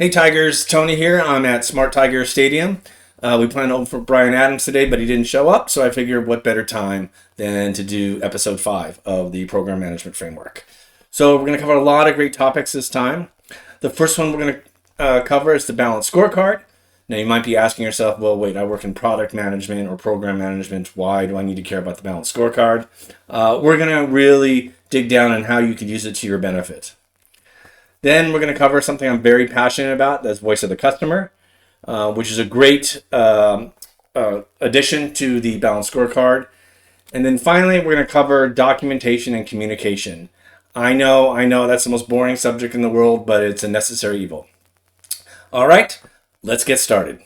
Hey Tigers, Tony here. I'm at Smart Tiger Stadium. We planned on for Brian Adams today, but he didn't show up, so I figured what better time than to do episode 5 of the Program Management Framework. So we're going to cover a lot of great topics this time. The first one we're going to cover is the Balanced Scorecard. Now you might be asking yourself, well, wait, I work in product management or program management. Why do I need to care about the Balanced Scorecard? We're going to really dig down on how you could use it to your benefit. Then we're going to cover something I'm very passionate about, that's voice of the customer, which is a great addition to the Balanced Scorecard. And then finally, we're going to cover documentation and communication. I know that's the most boring subject in the world, but it's a necessary evil. All right, let's get started.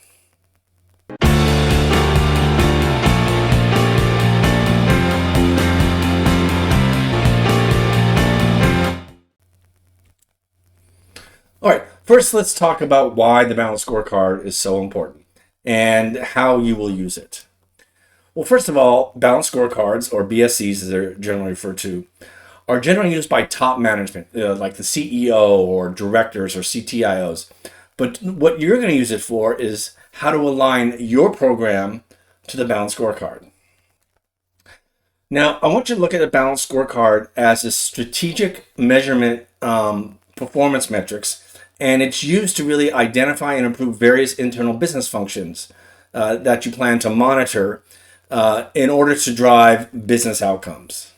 All right, first let's talk about why the Balanced Scorecard is so important and how you will use it. Well, first of all, Balanced Scorecards, or BSCs as they're generally referred to, are generally used by top management, like the CEO or directors or CTIOs. But what you're going to use it for is how to align your program to the Balanced Scorecard. Now, I want you to look at the Balanced Scorecard as a strategic measurement performance metrics, and it's used to really identify and improve various internal business functions that you plan to monitor in order to drive business outcomes.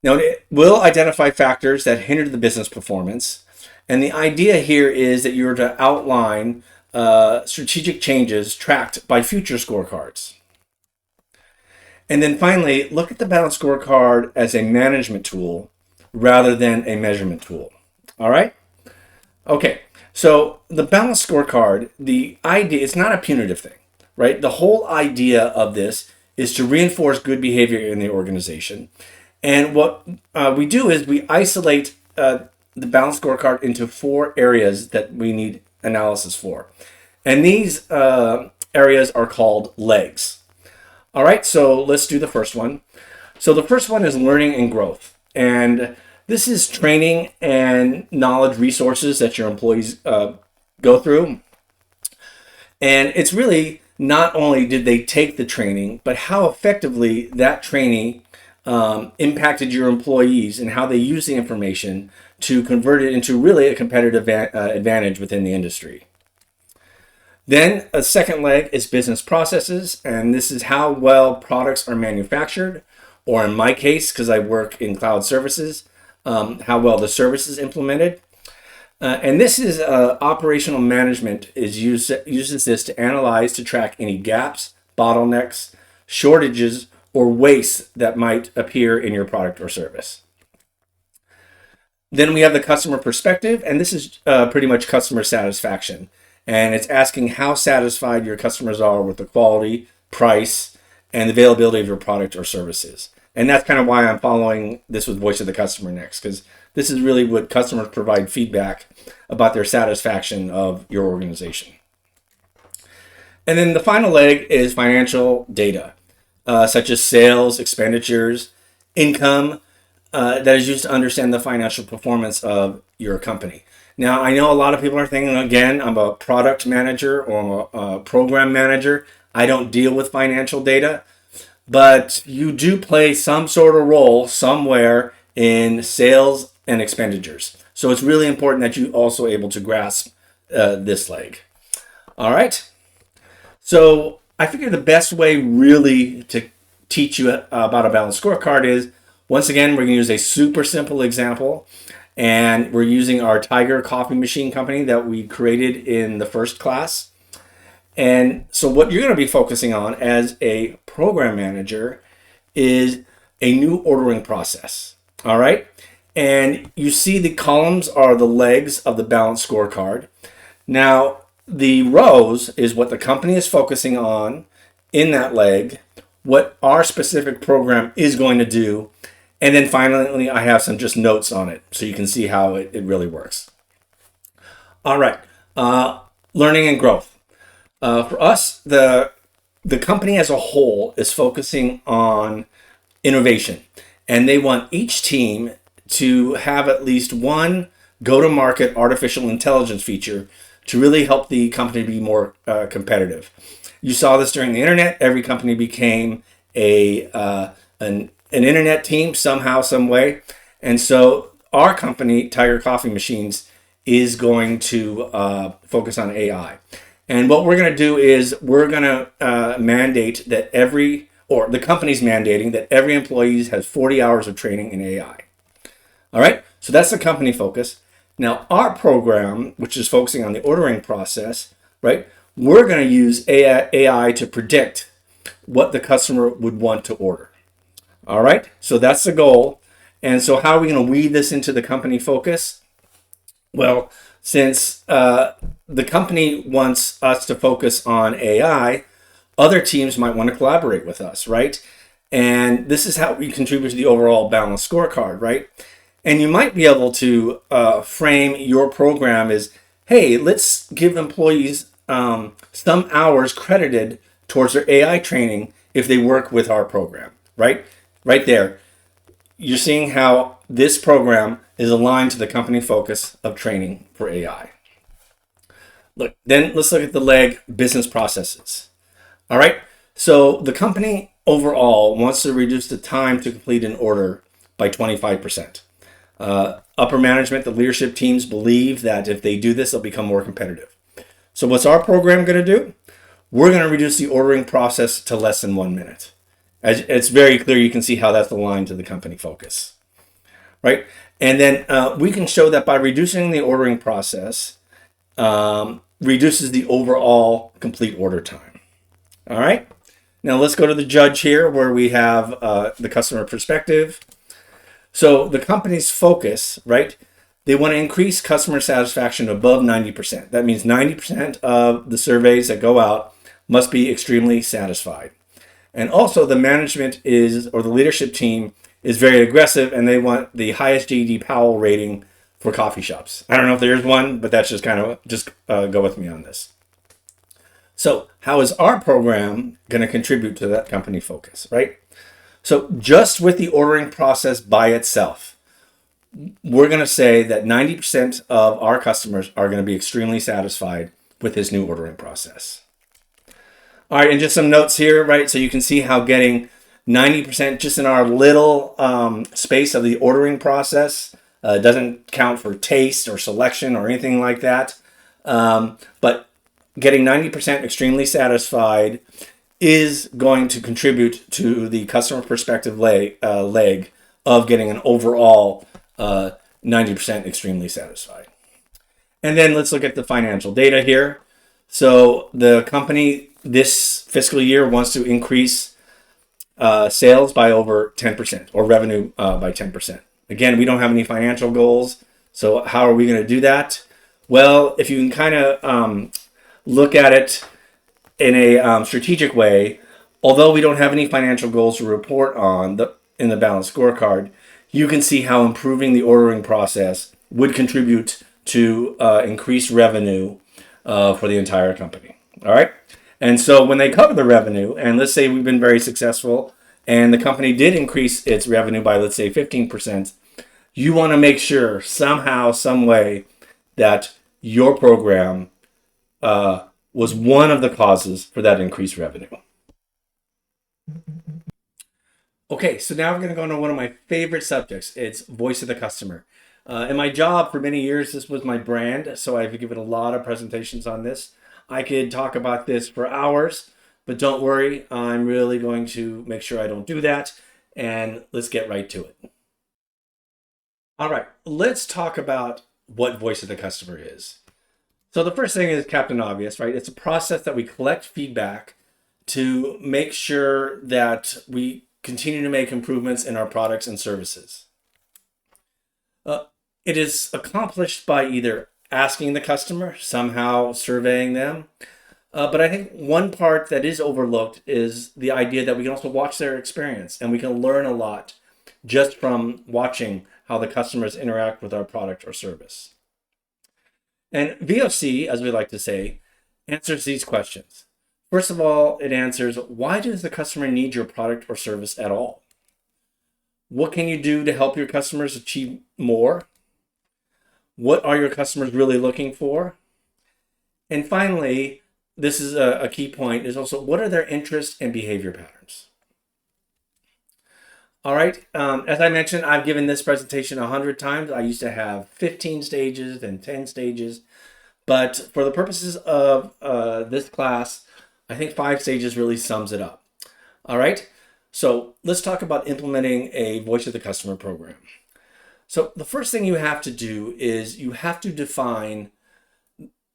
Now, it will identify factors that hinder the business performance, and the idea here is that you're to outline strategic changes tracked by future scorecards. And then finally, look at the Balanced Scorecard as a management tool rather than a measurement tool. All right? Okay, so the Balanced Scorecard, the idea, it's not a punitive thing, right? The whole idea of this is to reinforce good behavior in the organization. And what we do is we isolate the Balanced Scorecard into 4 areas that we need analysis for. And these areas are called legs. All right, so let's do the first one. So the first one is learning and growth. And this is training and knowledge resources that your employees go through. And it's really not only did they take the training, but how effectively that training impacted your employees and how they use the information to convert it into really a competitive advantage within the industry. Then a second leg is business processes, and this is how well products are manufactured, or in my case, because I work in cloud services, how well the service is implemented. And this is operational management uses this to analyze, to track any gaps, bottlenecks, shortages, or waste that might appear in your product or service. Then we have the customer perspective, and this is pretty much customer satisfaction. And it's asking how satisfied your customers are with the quality, price, and availability of your product or services. And that's kind of why I'm following this with voice of the customer next, because this is really what customers provide feedback about their satisfaction of your organization. And then the final leg is financial data, such as sales, expenditures, income, that is used to understand the financial performance of your company. Now, I know a lot of people are thinking, again, I'm a product manager or a program manager. I don't deal with financial data. But you do play some sort of role somewhere in sales and expenditures. So it's really important that you also able to grasp this leg. All right. So I figure the best way really to teach you about a Balanced Scorecard is, once again, we're going to use a super simple example. And we're using our Tiger coffee machine company that we created in the first class. And so what you're going to be focusing on as a program manager is a new ordering process. All right. And you see the columns are the legs of the Balanced Scorecard. Now, the rows is what the company is focusing on in that leg, what our specific program is going to do. And then finally, I have some just notes on it so you can see how it really works. All right. Learning and growth. For us, the company as a whole is focusing on innovation, and they want each team to have at least one go-to-market artificial intelligence feature to really help the company be more competitive. You saw this during the internet. Every company became an internet team somehow, some way. And so our company, Tiger Coffee Machines, is going to focus on AI. And what we're going to do is we're going to mandate that the company's mandating that every employee has 40 hours of training in AI. All right, so that's the company focus. Now, our program, which is focusing on the ordering process, right, we're going to use AI to predict what the customer would want to order. All right, so that's the goal. And so how are we going to weave this into the company focus? Well, since the company wants us to focus on AI, other teams might want to collaborate with us, right? And this is how we contribute to the overall balanced scorecard, right? And you might be able to frame your program as, hey, let's give employees some hours credited towards their AI training if they work with our program, right? Right there. You're seeing how this program is aligned to the company focus of training for AI. Look, then let's look at the leg business processes. All right. So the company overall wants to reduce the time to complete an order by 25%. Upper management, the leadership teams believe that if they do this, they'll become more competitive. So what's our program going to do? We're going to reduce the ordering process to less than 1 minute. As it's very clear, you can see how that's aligned to the company focus, right? And then we can show that by reducing the ordering process, reduces the overall complete order time. All right. Now let's go to the judge here where we have the customer perspective. So the company's focus, right? They want to increase customer satisfaction above 90%. That means 90% of the surveys that go out must be extremely satisfied. And also the management or the leadership team is very aggressive and they want the highest J.D. Powell rating for coffee shops. I don't know if there's one, but that's just go with me on this. So how is our program going to contribute to that company focus, right? So just with the ordering process by itself, we're going to say that 90% of our customers are going to be extremely satisfied with this new ordering process. All right, and just some notes here, right? So you can see how getting 90% just in our little space of the ordering process doesn't count for taste or selection or anything like that. But getting 90% extremely satisfied is going to contribute to the customer perspective leg of getting an overall 90% extremely satisfied. And then let's look at the financial data here. So the company this fiscal year wants to increase sales by over 10% or revenue by 10%. Again, we don't have any financial goals. So how are we going to do that? Well, if you can kind of look at it in a strategic way, although we don't have any financial goals to report on in the Balanced Scorecard, you can see how improving the ordering process would contribute to increased revenue for the entire company. All right. And so when they cover the revenue, and let's say we've been very successful and the company did increase its revenue by, let's say, 15%, you want to make sure somehow, some way that your program was one of the causes for that increased revenue. Okay, so now we're going to go into one of my favorite subjects. It's voice of the customer. In my job for many years, this was my brand, so I've given a lot of presentations on this. I could talk about this for hours, but don't worry, I'm really going to make sure I don't do that, and let's get right to it. All right, let's talk about what voice of the customer is. So the first thing is Captain Obvious, right? It's a process that we collect feedback to make sure that we continue to make improvements in our products and services. It is accomplished by either asking the customer, somehow surveying them. But I think one part that is overlooked is the idea that we can also watch their experience and we can learn a lot just from watching how the customers interact with our product or service. And VOC, as we like to say, answers these questions. First of all, it answers, why does the customer need your product or service at all? What can you do to help your customers achieve more? What are your customers really looking for? And finally, this is a key point, is also what are their interests and behavior patterns? All right, as I mentioned, I've given this presentation 100 times. I used to have 15 stages and 10 stages, but for the purposes of this class, I think 5 stages really sums it up. All right, so let's talk about implementing a voice of the customer program. So the first thing you have to do is you have to define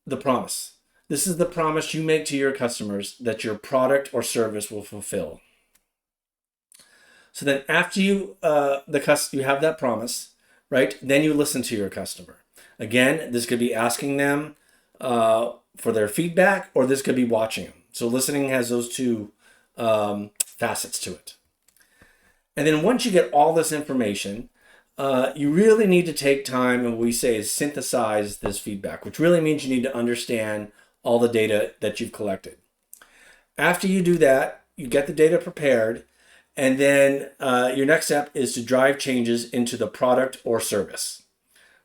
the promise. This is the promise you make to your customers that your product or service will fulfill. So then after you have that promise, right? Then you listen to your customer. Again, this could be asking them for their feedback, or this could be watching them. So listening has those two facets to it. And then once you get all this information, you really need to take time, and what we say is synthesize this feedback, which really means you need to understand all the data that you've collected. After you do that, you get the data prepared, and then your next step is to drive changes into the product or service,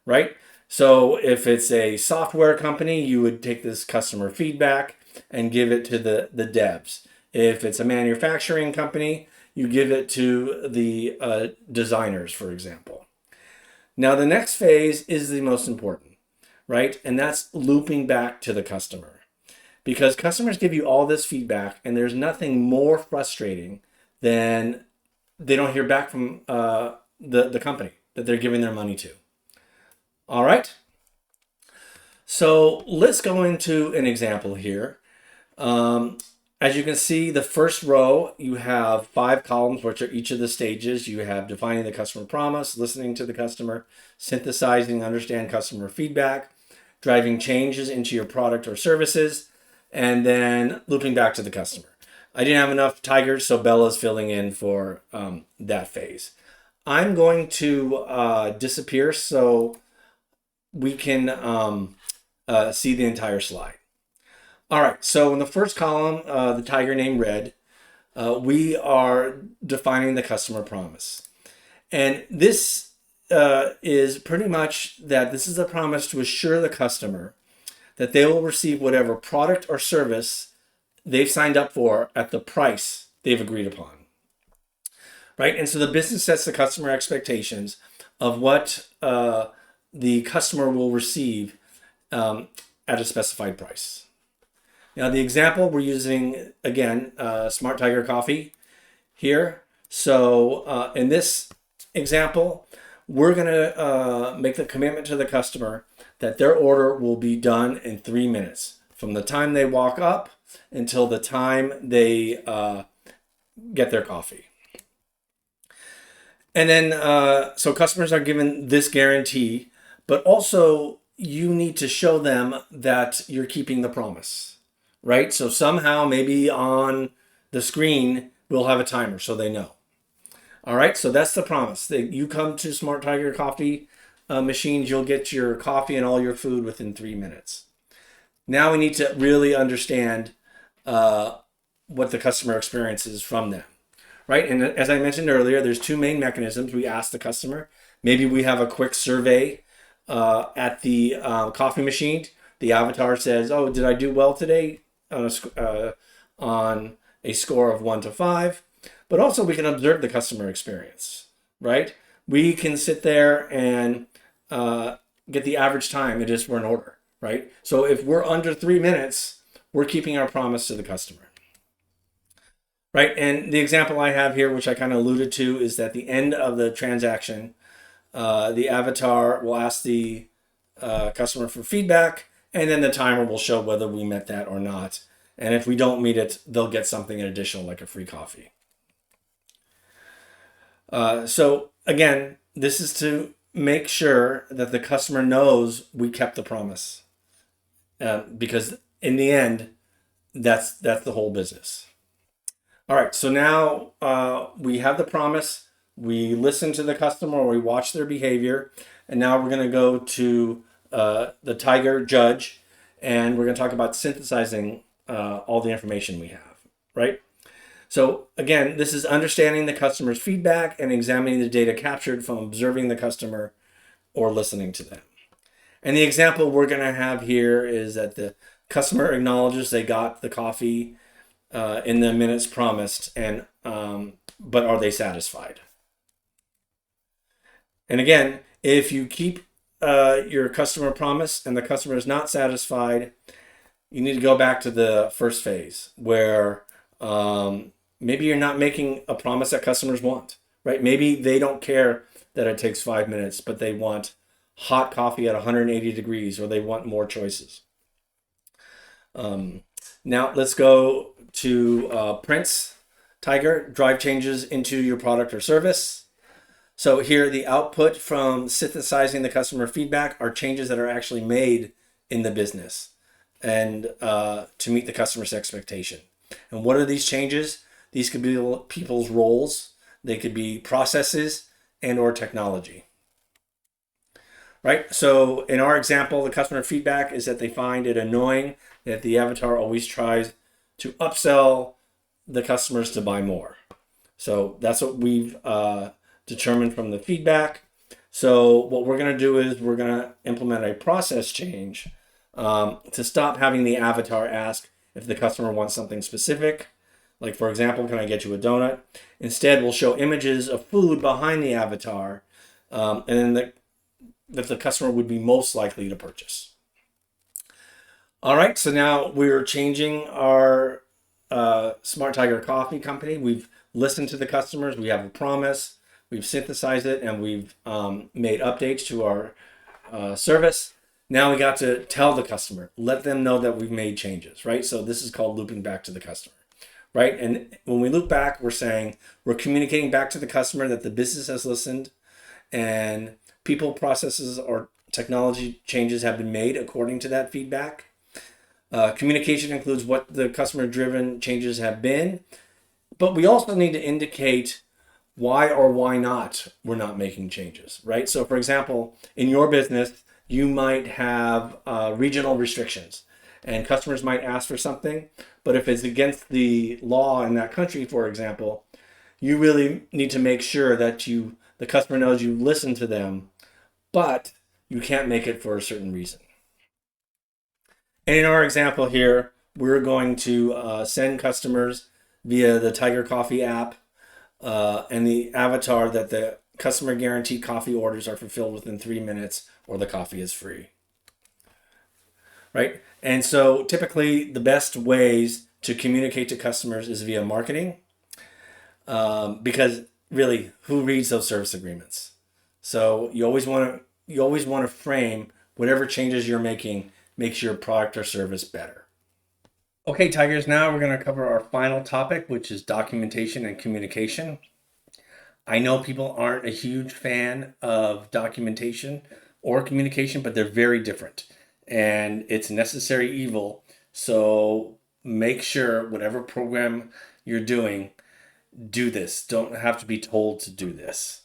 right? So if it's a software company, you would take this customer feedback and give it to the devs. If it's a manufacturing company, you give it to the designers, for example. Now, the next phase is the most important, right? And that's looping back to the customer. Because customers give you all this feedback, and there's nothing more frustrating than they don't hear back from the company that they're giving their money to. All right? So let's go into an example here. As you can see, the first row, you have 5 columns, which are each of the stages. You have defining the customer promise, listening to the customer, synthesizing, understand customer feedback, driving changes into your product or services, and then looping back to the customer. I didn't have enough tigers, so Bella's filling in for that phase. I'm going to disappear so we can see the entire slide. All right, so in the first column, the tiger named Red, we are defining the customer promise. And this is pretty much that this is a promise to assure the customer that they will receive whatever product or service they've signed up for at the price they've agreed upon. Right? And so the business sets the customer expectations of what the customer will receive at a specified price. Now, the example we're using, again, Smart Tiger Coffee here. So in this example, we're going to make the commitment to the customer that their order will be done in 3 minutes from the time they walk up until the time they get their coffee. And then, so customers are given this guarantee, but also you need to show them that you're keeping the promise, right? So somehow maybe on the screen, we'll have a timer so they know. All right, so that's the promise. You come to Smart Tiger Coffee machines, you'll get your coffee and all your food within 3 minutes. Now we need to really understand what the customer experience is from them, right? And as I mentioned earlier, there's 2 main mechanisms. We ask the customer. Maybe we have a quick survey at the coffee machine. The avatar says, "Oh, did I do well today?" on a score of 1 to 5. But also we can observe the customer experience, right? We can sit there and get the average time it is for an order, right? So if we're under 3 minutes, we're keeping our promise to the customer, right? And the example I have here, which I kind of alluded to, is that at the end of the transaction, the avatar will ask the customer for feedback, and then the timer will show whether we met that or not. And if we don't meet it, they'll get something additional like a free coffee. So again, this is to make sure that the customer knows we kept the promise, because in the end, that's the whole business. All right, so now we have the promise, we listen to the customer, or we watch their behavior, and now we're going to go to the Tiger Judge, and we're going to talk about synthesizing all the information we have, right? So again, this is understanding the customer's feedback and examining the data captured from observing the customer or listening to them. And the example we're going to have here is that the customer acknowledges they got the coffee in the minutes promised, and but are they satisfied? And again, if you keep your customer promise and the customer is not satisfied, you need to go back to the first phase where maybe you're not making a promise that customers want, right? Maybe they don't care that it takes 5 minutes, but they want hot coffee at 180 degrees, or they want more choices. Now let's go to Prince Tiger, drive changes into your product or service. So here, the output from synthesizing the customer feedback are changes that are actually made in the business and to meet the customer's expectation. And what are these changes? These could be people's roles. They could be processes and or technology. Right? So in our example, the customer feedback is that they find it annoying that the avatar always tries to upsell the customers to buy more. So that's what we've determined from the feedback. So what we're going to do is we're going to implement a process change to stop having the avatar ask if the customer wants something specific. Like, for example, can I get you a donut? Instead, we'll show images of food behind the avatar, and then that the customer would be most likely to purchase. All right, so now we're changing our Smart Tiger Coffee Company. We've listened to the customers. We have a promise. We've synthesized it, and we've made updates to our service. Now we got to tell the customer, let them know that we've made changes, right? So this is called looping back to the customer, right? And when we loop back, we're saying we're communicating back to the customer that the business has listened and people, processes, or technology changes have been made according to that feedback. Communication includes what the customer-driven changes have been, but we also need to indicate why or why not we're not making changes, right? So for example, in your business, you might have regional restrictions and customers might ask for something, but if it's against the law in that country, for example, you really need to make sure that the customer knows you listen to them, but you can't make it for a certain reason. And in our example here, we're going to send customers via the Tiger Coffee app and the avatar that the customer guaranteed coffee orders are fulfilled within 3 minutes or the coffee is free. Right? And so typically the best ways to communicate to customers is via marketing because really, who reads those service agreements? So you always want to frame whatever changes you're making makes your product or service better. Okay, Tigers, now we're going to cover our final topic, which is documentation and communication. I know people aren't a huge fan of documentation or communication, but they're very different. And it's necessary evil. So make sure whatever program you're doing, do this. Don't have to be told to do this.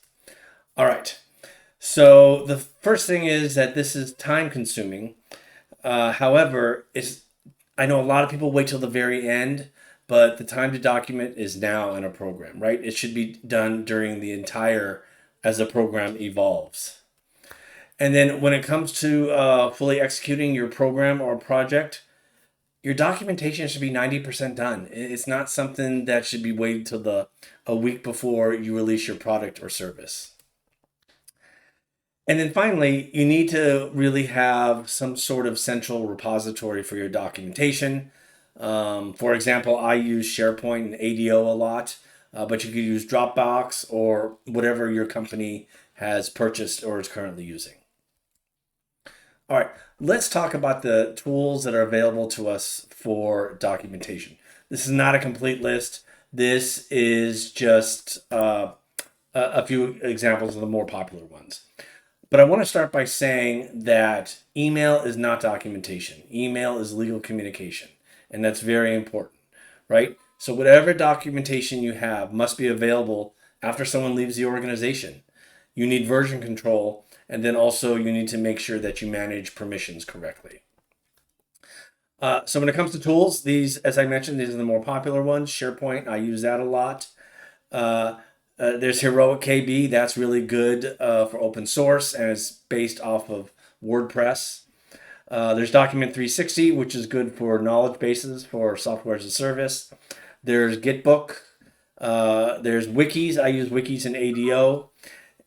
All right. So the first thing is that this is time consuming. However, I know a lot of people wait till the very end, but the time to document is now in a program, right? It should be done during the entire as the program evolves. And then when it comes to fully executing your program or project, your documentation should be 90% done. It's not something that should be waited till a week before you release your product or service. And then finally, you need to really have some sort of central repository for your documentation. For example, I use SharePoint and ADO a lot, but you could use Dropbox or whatever your company has purchased or is currently using. All right, let's talk about the tools that are available to us for documentation. This is not a complete list. This is just a few examples of the more popular ones. But I want to start by saying that email is not documentation. Email is legal communication, and that's very important, right? So whatever documentation you have must be available after someone leaves the organization. You need version control, and then also you need to make sure that you manage permissions correctly. So when it comes to tools, these, as I mentioned, these are the more popular ones. SharePoint, I use that a lot. There's Heroic KB, that's really good for open source and it's based off of WordPress. There's Document 360, which is good for knowledge bases for software as a service. There's Gitbook. There's wikis. I use wikis in ADO.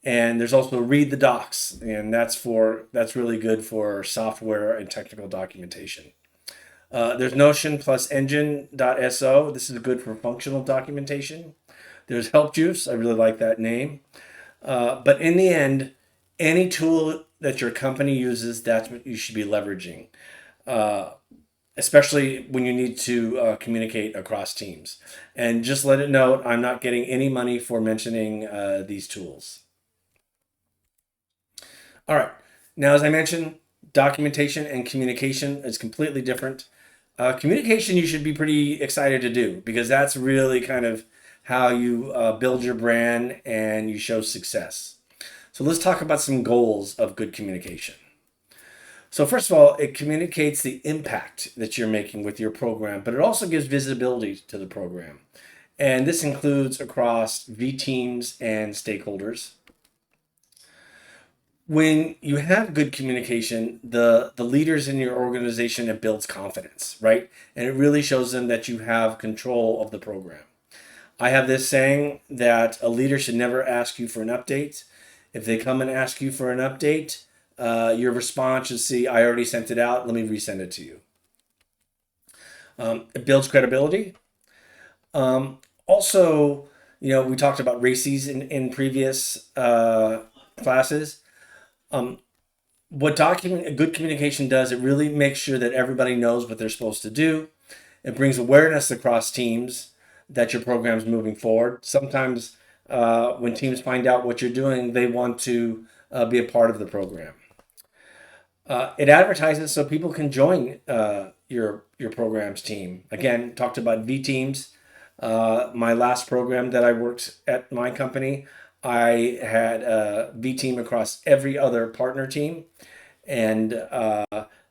And there's also Read the Docs, and that's really good for software and technical documentation. There's Notion plus Engine.so. This is good for functional documentation. There's Help Juice. I really like that name. But in the end, any tool that your company uses, that's what you should be leveraging, especially when you need to communicate across teams. And just let it know, I'm not getting any money for mentioning these tools. All right. Now, as I mentioned, documentation and communication is completely different. Communication you should be pretty excited to do because that's really kind of how you build your brand and you show success. So let's talk about some goals of good communication. So first of all, it communicates the impact that you're making with your program, but it also gives visibility to the program. And this includes across V teams and stakeholders. When you have good communication, the leaders in your organization, it builds confidence, right? And it really shows them that you have control of the program. I have this saying that a leader should never ask you for an update. If they come and ask you for an update, your response should see, I already sent it out, let me resend it to you. It builds credibility. Also, we talked about RACIs in previous classes. What good communication does, it really makes sure that everybody knows what they're supposed to do. It brings awareness across teams that your program's moving forward. Sometimes when teams find out what you're doing, they want to be a part of the program. It advertises so people can join your program's team. Again, talked about V teams. My last program that I worked at my company, I had a V team across every other partner team, and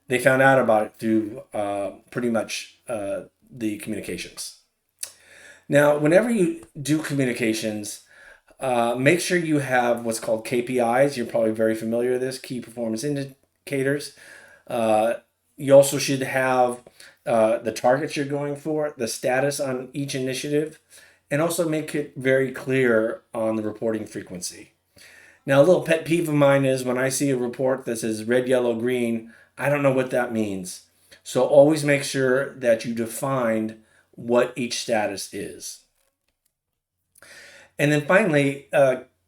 they found out about it through pretty much the communications. Now, whenever you do communications, make sure you have what's called KPIs. You're probably very familiar with this, key performance indicators. You also should have the targets you're going for, the status on each initiative, and also make it very clear on the reporting frequency. Now, a little pet peeve of mine is when I see a report that says red, yellow, green, I don't know what that means. So always make sure that you define what each status is. And then finally,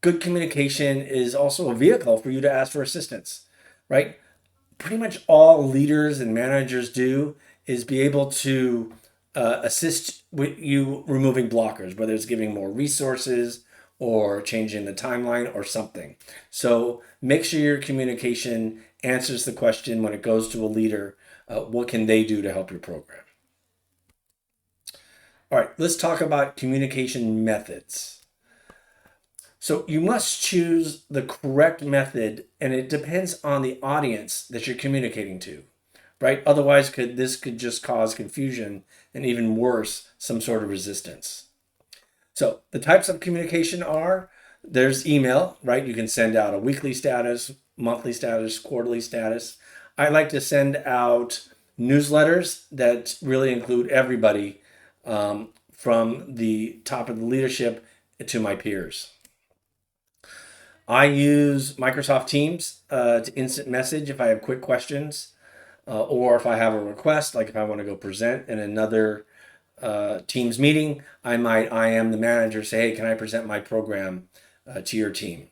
good communication is also a vehicle for you to ask for assistance, right? Pretty much all leaders and managers do is be able to assist with you removing blockers, whether it's giving more resources or changing the timeline or something. So make sure your communication answers the question when it goes to a leader, what can they do to help your program? All right, let's talk about communication methods. So you must choose the correct method, and it depends on the audience that you're communicating to, right? Otherwise, this could just cause confusion and even worse, some sort of resistance. So the types of communication there's email, right? You can send out a weekly status, monthly status, quarterly status. I like to send out newsletters that really include everybody from the top of the leadership to my peers. I use Microsoft Teams to instant message if I have quick questions or if I have a request, like if I want to go present in another Teams meeting, I am the manager, say, hey, can I present my program to your team?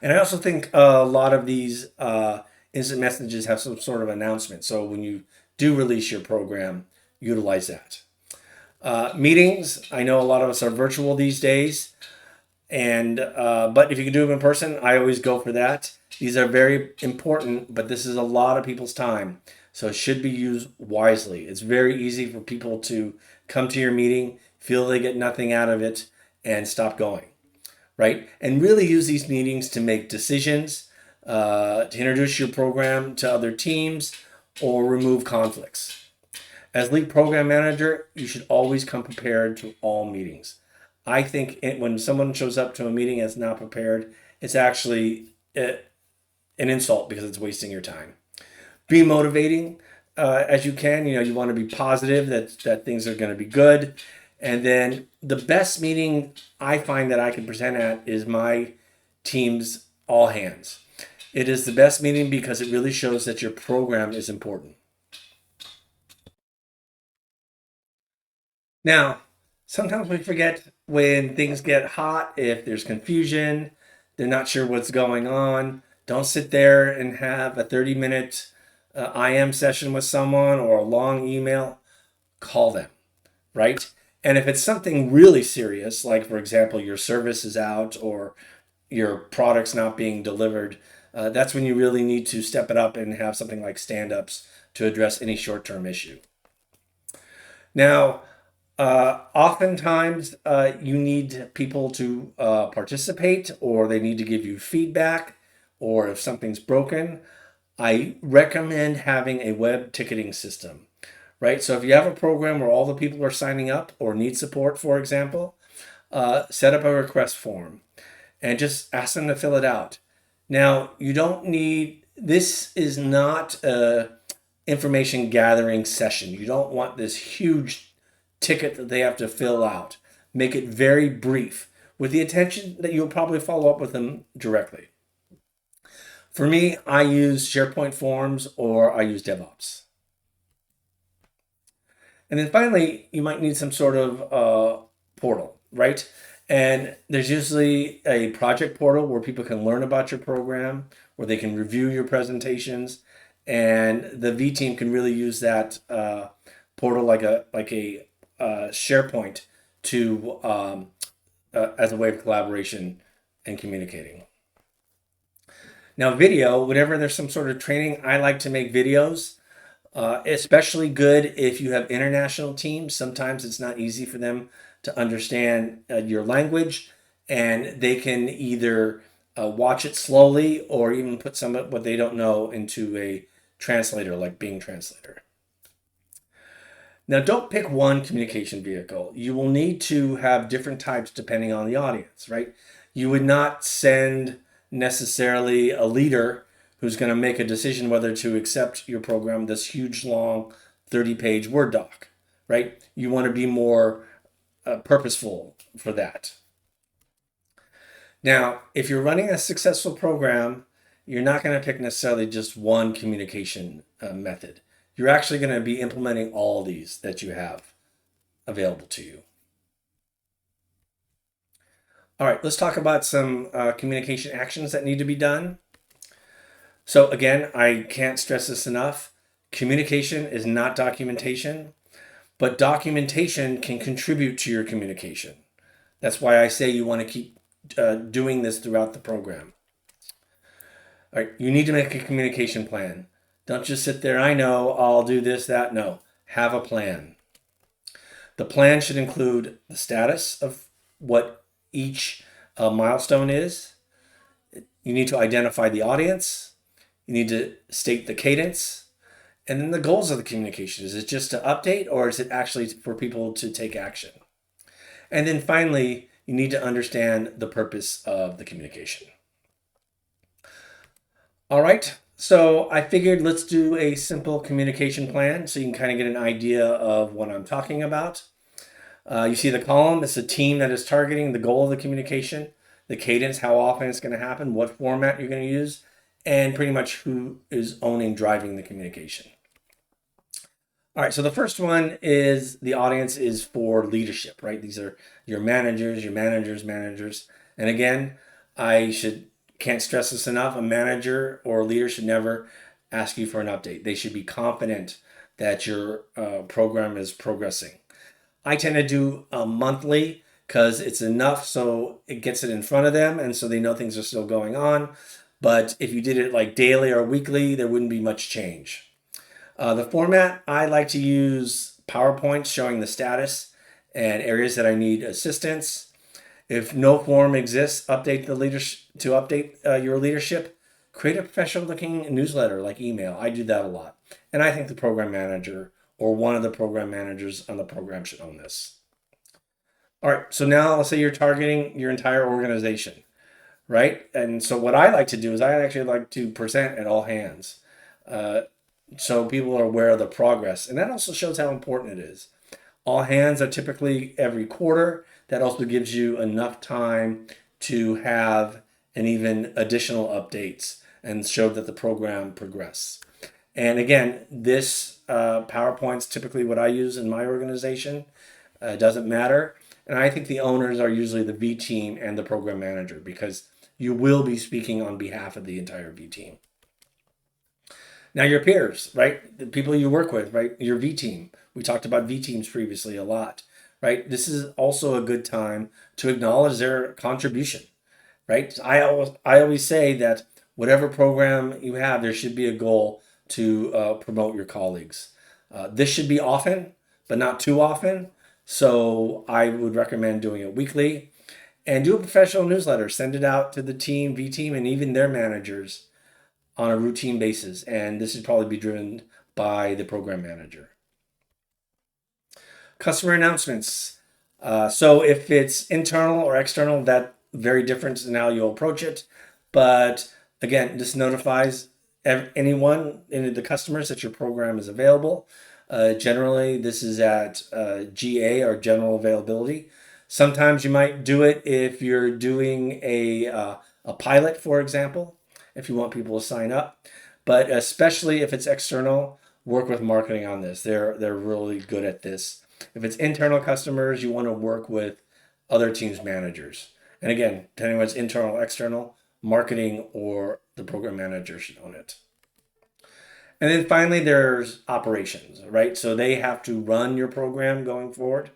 And I also think a lot of these instant messages have some sort of announcement. So when you do release your program, utilize that. Meetings, I know a lot of us are virtual these days. And but if you can do them in person, I always go for that. These are very important, but this is a lot of people's time. So it should be used wisely. It's very easy for people to come to your meeting, feel they get nothing out of it, and stop going, right? And really use these meetings to make decisions, to introduce your program to other teams, or remove conflicts. As lead program manager, you should always come prepared to all meetings. I think when someone shows up to a meeting that's not prepared, it's actually an insult because it's wasting your time. Be motivating as you can. You want to be positive that things are going to be good. And then the best meeting I find that I can present at is my team's all hands. It is the best meeting because it really shows that your program is important. Now, sometimes we forget when things get hot, if there's confusion, they're not sure what's going on. Don't sit there and have a 30-minute IM session with someone or a long email. Call them, right? And if it's something really serious, like, for example, your service is out or your product's not being delivered, that's when you really need to step it up and have something like stand-ups to address any short-term issue. Now, oftentimes you need people to participate, or they need to give you feedback, or if something's broken, I recommend having a web ticketing system, right? So if you have a program where all the people are signing up or need support, for example, set up a request form and just ask them to fill it out. Now, you don't need, this is not a information gathering session. You don't want this huge ticket that they have to fill out. Make it very brief with the intention that you'll probably follow up with them directly. For me, I use SharePoint Forms or I use DevOps. And then finally, you might need some sort of portal, right? And there's usually a project portal where people can learn about your program, where they can review your presentations, and the V team can really use that portal like a SharePoint to as a way of collaboration and communicating. Now, video, whenever there's some sort of training, I like to make videos. Especially good if you have international teams. Sometimes it's not easy for them to understand your language, and they can either watch it slowly or even put some of what they don't know into a translator, like Bing Translator. Now, don't pick one communication vehicle. You will need to have different types depending on the audience, right? You would not send necessarily a leader who's going to make a decision whether to accept your program, this huge, long 30-page Word doc, right? You want to be more purposeful for that. Now, if you're running a successful program, you're not going to pick necessarily just one communication method. You're actually going to be implementing all these that you have available to you. All right, let's talk about some communication actions that need to be done. So again, I can't stress this enough. Communication is not documentation, but documentation can contribute to your communication. That's why I say you want to keep doing this throughout the program. All right, you need to make a communication plan. Don't just sit there, I know, I'll do this, that. No, have a plan. The plan should include the status of what each milestone is. You need to identify the audience. You need to state the cadence, and then the goals of the communication. Is it just to update, or is it actually for people to take action? And then finally, you need to understand the purpose of the communication. All right, so I figured let's do a simple communication plan so you can kind of get an idea of what I'm talking about. You see the column, it's a team that is targeting the goal of the communication, the cadence, how often it's going to happen, what format you're going to use, and pretty much who is driving the communication. All right, so the first one is the audience is for leadership, right? These are your managers. And again, can't stress this enough. A manager or a leader should never ask you for an update. They should be confident that your program is progressing. I tend to do monthly because it's enough so it gets it in front of them and so they know things are still going on. But if you did it like daily or weekly, there wouldn't be much change. The format, I like to use PowerPoint showing the status and areas that I need assistance. If no form exists, update your leadership. Create a professional looking newsletter like email. I do that a lot. And I think the program manager or one of the program managers on the program should own this. All right, so now let's say you're targeting your entire organization. right? And so what I like to do is I actually like to present at all hands. So people are aware of the progress. And that also shows how important it is. All hands are typically every quarter. That also gives you enough time to have an even additional updates and show that the program progress. And again, this PowerPoint's typically what I use in my organization. It doesn't matter. And I think the owners are usually the V team and the program manager, because you will be speaking on behalf of the entire V team. Now your peers, right? The people you work with, right? Your V team. We talked about V teams previously a lot, right? This is also a good time to acknowledge their contribution, right? I always say that whatever program you have, there should be a goal to promote your colleagues. This should be often, but not too often. So I would recommend doing it weekly, and do a professional newsletter. Send it out to the team, V team, and even their managers on a routine basis. And this should probably be driven by the program manager. Customer announcements. So if it's internal or external, that very different in how you'll approach it. But again, this notifies anyone in the customers that your program is available. Generally, this is at GA, or general availability. Sometimes you might do it if you're doing a pilot, for example, if you want people to sign up. But especially if it's external, work with marketing on this. They're really good at this. If it's internal customers, you want to work with other teams' managers. And again, depending on what's internal or external, marketing or the program manager should own it. And then finally, there's operations, right? So they have to run your program going forward.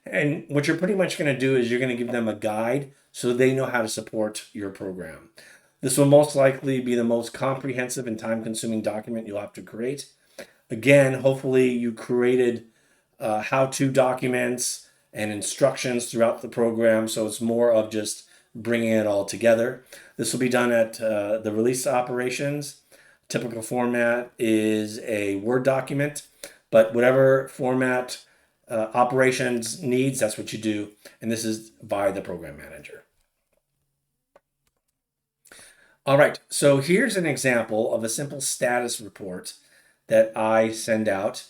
And what you're pretty much going to do is you're going to give them a guide so they know how to support your program. This will most likely be the most comprehensive and time-consuming document you'll have to create. Again, hopefully you created how-to documents and instructions throughout the program, so it's more of just bringing it all together. This will be done at the release operations. Typical format is a Word document, but whatever format operations needs, that's what you do. And this is by the program manager. All right, so here's an example of a simple status report that I send out.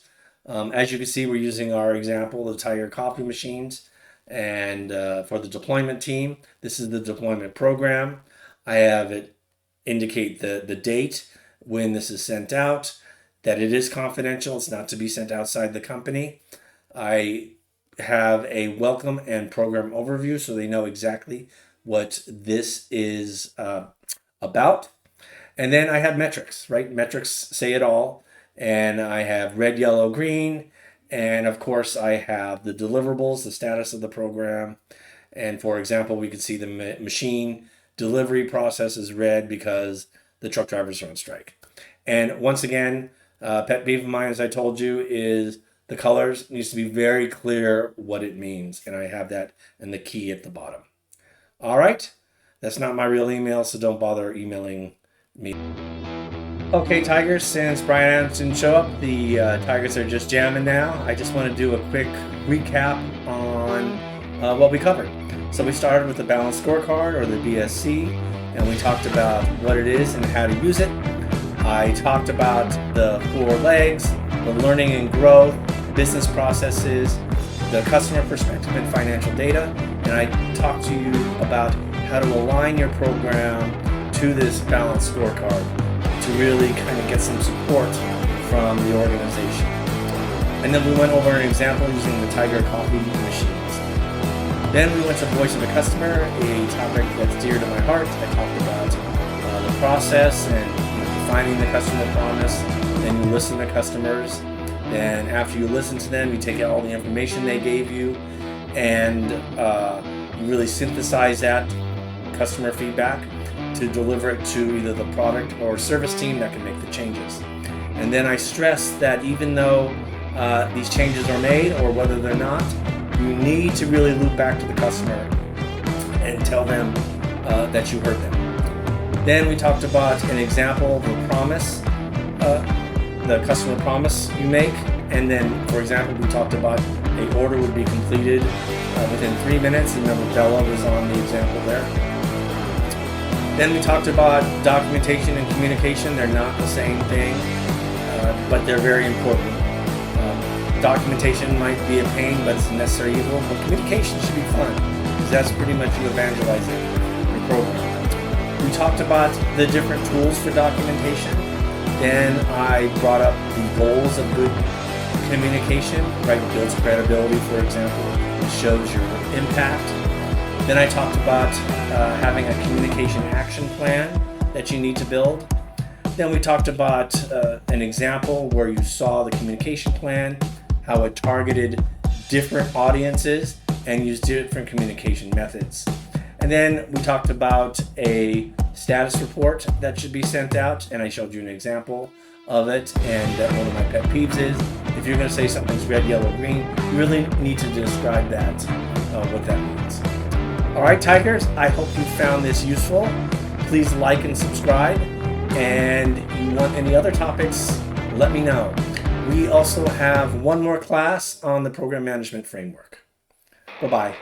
As you can see, we're using our example, the Tiger coffee machines. And for the deployment team, this is the deployment program. I have it indicate the date when this is sent out, that it is confidential. It's not to be sent outside the company. I have a welcome and program overview so they know exactly what this is about. And then I have metrics, right? Metrics say it all. And I have red, yellow, green. And of course, I have the deliverables, the status of the program. And for example, we could see the machine delivery process is red because the truck drivers are on strike. And once again, pet peeve of mine, as I told you, is the colors. It needs to be very clear what it means. And I have that in the key at the bottom. All right. That's not my real email, so don't bother emailing me. Okay, Tigers, since Brian Adams didn't show up, the Tigers are just jamming now. I just want to do a quick recap on what we covered. So we started with the Balanced Scorecard, or the BSC, and we talked about what it is and how to use it. I talked about the 4 legs, the learning and growth, business processes, the customer perspective and financial data, and I talked to you about how to align your program to this Balanced Scorecard to really kind of get some support from the organization. And then we went over an example using the Tiger coffee machines. Then we went to Voice of the Customer, a topic that's dear to my heart. I talked about the process and defining the customer promise. Then you listen to customers. Then after you listen to them, you take out all the information they gave you and you really synthesize that customer feedback to deliver it to either the product or service team that can make the changes. And then I stress that even though these changes are made, or whether they're not, you need to really loop back to the customer and tell them that you heard them. Then we talked about an example of a promise, the customer promise you make. And then, for example, we talked about an order would be completed within 3 minutes. Remember, Bella was on the example there. Then we talked about documentation and communication. They're not the same thing, but they're very important. Documentation might be a pain, but it's a necessary evil. But communication should be fun, because that's pretty much you evangelizing your program. We talked about the different tools for documentation. Then I brought up the goals of good communication, right? It builds credibility, for example. It shows your impact. Then I talked about having a communication action plan that you need to build. Then we talked about an example where you saw the communication plan, how it targeted different audiences and used different communication methods. And then we talked about a status report that should be sent out, and I showed you an example of it. And one of my pet peeves is, if you're going to say something's red, yellow, green, you really need to describe that, what that means. All right, Tigers, I hope you found this useful. Please like and subscribe. And if you want any other topics, let me know. We also have one more class on the program management framework. Bye-bye.